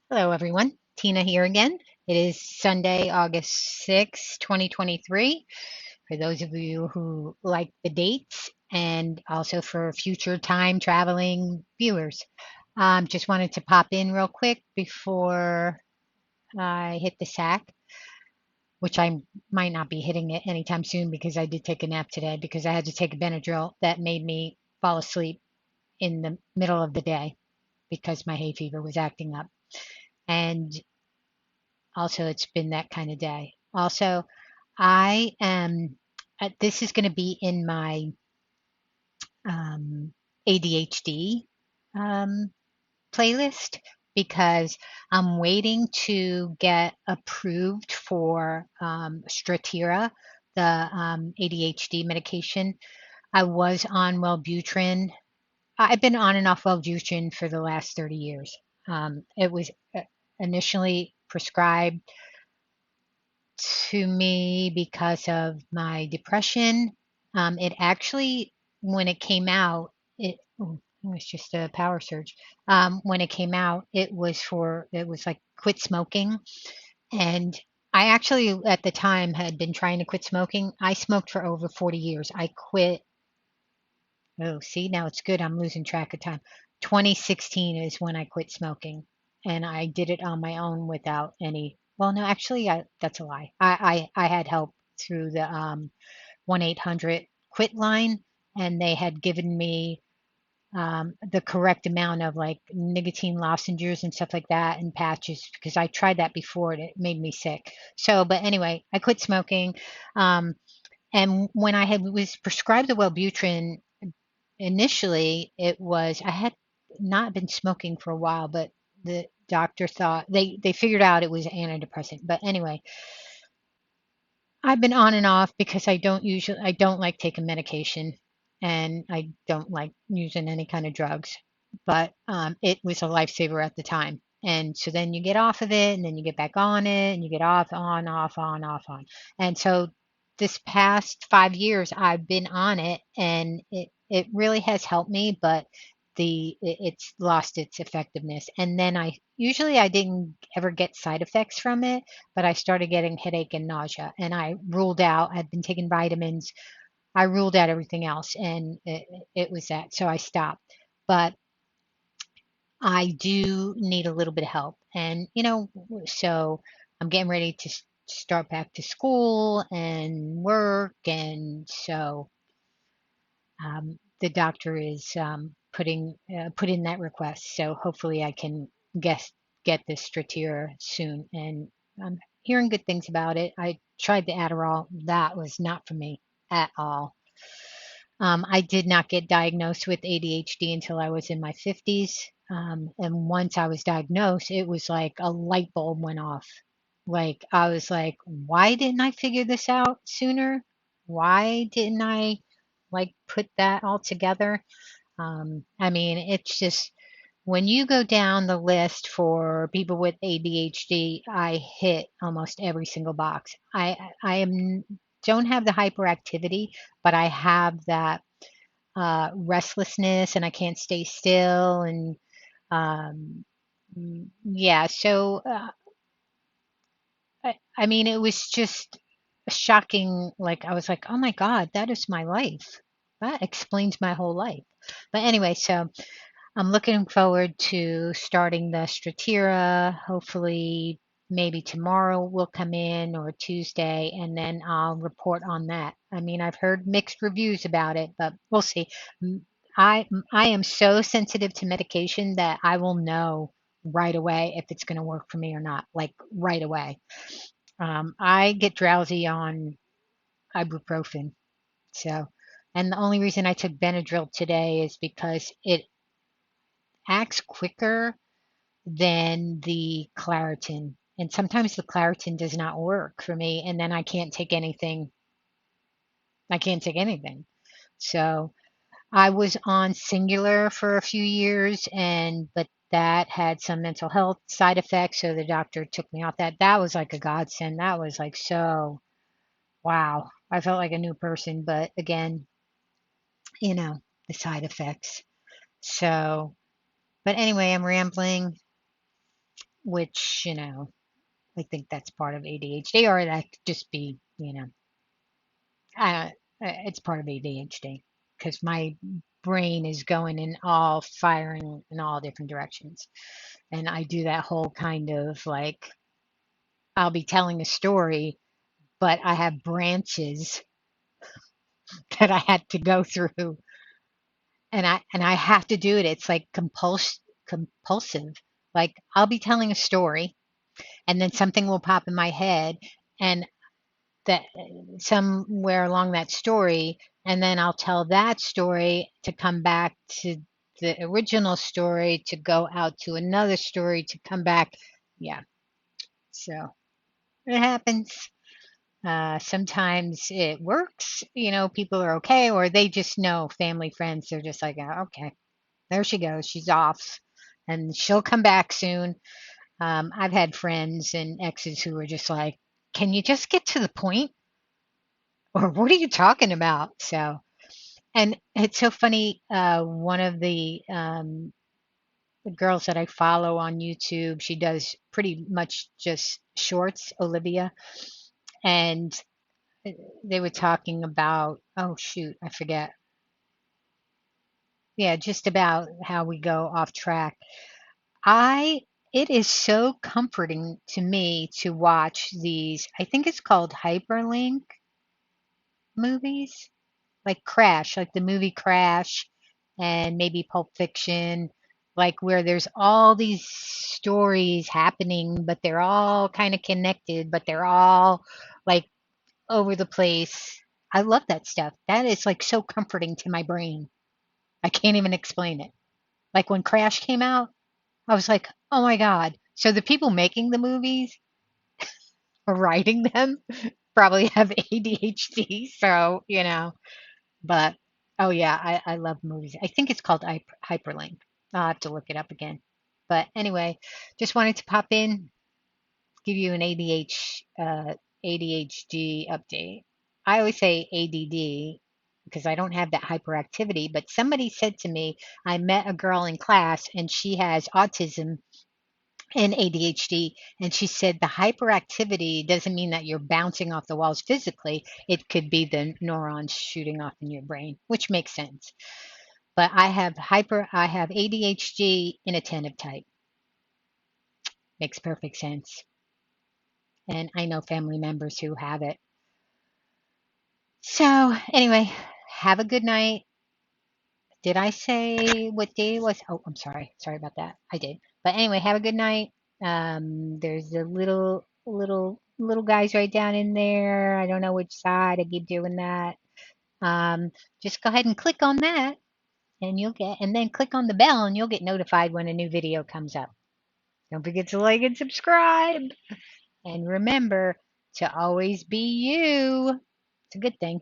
Hello, everyone. Tina here again. It is Sunday, August 6th, 2023. For those of you who like the dates and also for future time traveling viewers, just wanted to pop in real quick before I hit the sack, which I might not be hitting it anytime soon because I did take a nap today because I had to take a Benadryl that made me fall asleep in the middle of the day because my hay fever was acting up. And also, it's been that kind of day. Also, I am, this is going to be in my um, ADHD um, playlist because I'm waiting to get approved for Strattera, the ADHD medication. I was on Wellbutrin. I've been on and off Wellbutrin for the last 30 years. It was initially prescribed to me because of my depression. It actually, when it came out, it was just a power surge. When it came out, it was like quit smoking. And I actually, at the time, had been trying to quit smoking. I smoked for over 40 years. I quit. Oh, see, now it's good. I'm losing track of time. 2016 is when I quit smoking, and I did it on my own without any. Well, no, actually, that's a lie. I had help through the 1-800 quit line, and they had given me the correct amount of like nicotine lozenges and stuff like that and patches because I tried that before and it made me sick. So, but anyway, I quit smoking. Um, and when I had was prescribed the Wellbutrin initially, it was I had not been smoking for a while, but the doctor thought they figured out it was antidepressant. But anyway, I've been on and off because I don't like taking medication and I don't like using any kind of drugs. But it was a lifesaver at the time. And so then you get off of it and then you get back on it and you get off, on, off, on, off, on. And so this past 5 years I've been on it and it really has helped me, but it's lost its effectiveness. And then I didn't ever get side effects from it, but I started getting headache and nausea. And I'd been taking vitamins. I ruled out everything else, and it was that. So I stopped. But I do need a little bit of help. And, so I'm getting ready to start back to school and work. And so the doctor is put in that request. So hopefully I can guess get this Strattera soon. And I'm hearing good things about it. I tried the Adderall. That was not for me at all. I did not get diagnosed with ADHD until I was in my 50s. And once I was diagnosed, it was like a light bulb went off. Like, I was like, why didn't I figure this out sooner? Why didn't I like put that all together? I mean, it's just when you go down the list for people with ADHD, I hit almost every single box. I am don't have the hyperactivity, but I have that restlessness and I can't stay still and yeah. So I mean, it was just shocking. Like I was like, oh my God, that is my life. That explains my whole life. But anyway, so I'm looking forward to starting the Strattera. Hopefully, maybe tomorrow will come in or Tuesday, and then I'll report on that. I mean, I've heard mixed reviews about it, but we'll see. M- I am so sensitive to medication that I will know right away if it's going to work for me or not, like right away. I get drowsy on ibuprofen, so. And the only reason I took Benadryl today is because it acts quicker than the Claritin. And sometimes the Claritin does not work for me, and then I can't take anything. I can't take anything. So I was on Singular for a few years, and but that had some mental health side effects, so the doctor took me off that. That was like a godsend. That was like so wow. I felt like a new person, but again, you know, the side effects. So, but anyway, I'm rambling. which, I think that's part of ADHD, or that could just be, uh, it's part of ADHD because my brain is going in all firing in all different directions. And I do that whole kind of like, I'll be telling a story, but I have branches that I had to go through, and I have to do it. It's like compulsive. Like I'll be telling a story, and then something will pop in my head, and that somewhere along that story, and then I'll tell that story to come back to the original story to go out to another story to come back. Yeah, so it happens. Sometimes it works, people are okay, or they just know family, friends, they're just like, "Oh, okay, there she goes, she's off, and she'll come back soon." I've had friends and exes who are just like, can you just get to the point? Or what are you talking about? So, and it's so funny. One of the girls that I follow on YouTube, she does pretty much just shorts, Olivia, and they were talking about, oh shoot, I forget. Yeah, just about how we go off track. I It is so comforting to me to watch these, I think it's called hyperlink movies, like Crash, like the movie Crash, and maybe Pulp Fiction, like where there's all these stories happening, but they're all kind of connected, but they're all like over the place. I love that stuff. That is like so comforting to my brain. I can't even explain it. Like when Crash came out, I was like, oh my God. So the people making the movies or writing them probably have ADHD. So, but oh yeah, I love movies. I think it's called Hyperlink. I'll have to look it up again. But anyway, just wanted to pop in, give you an ADHD update. I always say ADD because I don't have that hyperactivity, but somebody said to me, I met a girl in class and she has autism and ADHD, and she said the hyperactivity doesn't mean that you're bouncing off the walls physically. It could be the neurons shooting off in your brain, which makes sense. But I have ADHD inattentive type. Makes perfect sense. And I know family members who have it. So anyway, have a good night. Did I say what day it was? Oh, I'm sorry. Sorry about that. I did. But anyway, have a good night. There's the little guys right down in there. I don't know which side. I keep doing that. Um, just go ahead and click on that, and then click on the bell, and you'll get notified when a new video comes up. Don't forget to like and subscribe. And remember to always be you. It's a good thing.